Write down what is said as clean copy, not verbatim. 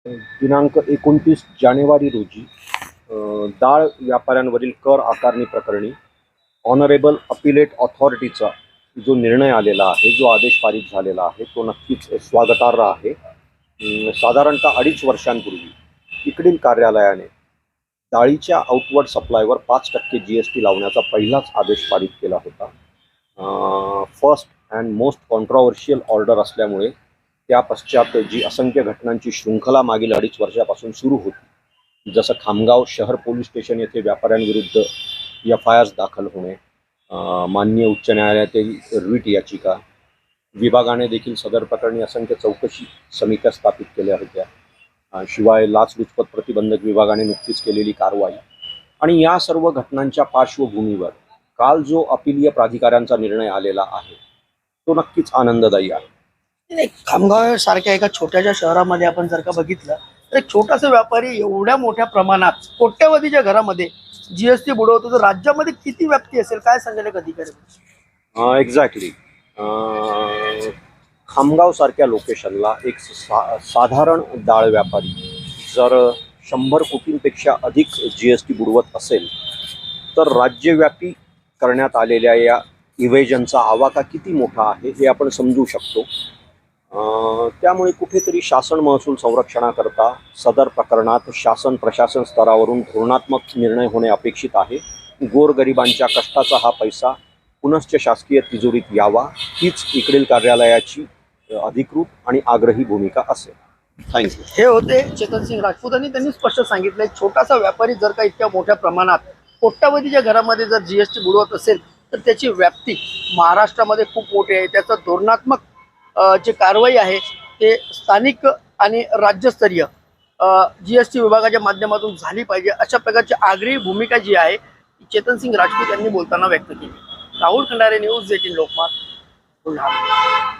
दिनांक 29 जानेवारी रोजी डाळ व्यापाऱ्यांवरील कर आकारणी प्रकरणी ऑनरेबल अपिलेट ऑथॉरिटीचा जो निर्णय आलेला आहे, जो आदेश पारित झालेला आहे, तो नक्कीच स्वागतार्ह आहे. साधारणतः 2.5 वर्षांपूर्वी इकडील कार्यालयाने डाळीच्या आउटवर्ड सप्लायवर 5% GST लावण्याचा पहिलाच आदेश पारित केला होता. फर्स्ट अँड मोस्ट कॉन्ट्रॉवर्शियल ऑर्डर असल्यामुळे त्या पश्चात जी असंख्य घटनांची शृंखला मागील 2.5 वर्षापासून सुरू होती, जसं खामगाव शहर पोलीस स्टेशन येथे व्यापाऱ्यांविरुद्ध FIRs दाखल होणे, माननीय उच्च न्यायालयातील रिट याचिका, विभागाने देखील सदर प्रकरणी असंख्य चौकशी समित्या स्थापित केल्या होत्या, शिवाय लाचलुचपत प्रतिबंधक विभागाने नुकतीच केलेली कारवाई आणि या सर्व घटनांच्या पार्श्वभूमीवर काल जो अपीलीय प्राधिकाऱ्यांचा निर्णय आलेला आहे तो नक्कीच आनंददायी आहे. खामगाव सारख्या एका छोट्याशा शहरामध्ये आपण जर का बघितलं तर एक छोटासा व्यापारी एवढ्या मोठ्या प्रमाणात कोट्यवधीच्या घरामध्ये GST बुडवतो, तर राज्यामध्ये किती व्याप्ती असेल, काय सांगायला अधिकारी? एक्झॅक्टली. खामगाव सारख्या लोकेशनला एक साधारण डाळ व्यापारी जर 100 कोटींपेक्षा अधिक GST बुडवत असेल तर राज्यव्यापी करण्यात आलेल्या या इव्हेजनचा आवाका किती मोठा आहे हे आपण समजू शकतो. त्यामुळे कुठेतरी शासन महसूल संरक्षणाकरता सदर प्रकरणात शासन प्रशासन स्तरावरून धोरणात्मक निर्णय होणे अपेक्षित आहे. गोरगरिबांच्या कष्टाचा हा पैसा पुनश्च शासकीय तिजोरीत यावा, हीच इकडील कार्यालयाची अधिकृत आणि आग्रही भूमिका असेल. थँक्यू. हे होते चेतन सिंग राजपूत आणि त्यांनी स्पष्ट सांगितलंय, छोटासा व्यापारी जर का इतक्या मोठ्या प्रमाणात कोट्यवधीच्या घरामध्ये जर GST बुडवत असेल तर त्याची व्याप्ती महाराष्ट्रामध्ये खूप मोठी आहे. त्याचं धोरणात्मक जे कारवाई आहे ते स्थानिक आणि राज्यस्तरीय GST विभागाच्या माध्यमातून झाली पाहिजे, अशा प्रकारची आग्रही भूमिका जी आहे चेतन सिंग राजपूत यांनी बोलताना व्यक्त केली. राहुल खंडारे, न्यूज 18 लोकमत, बुलढाणा.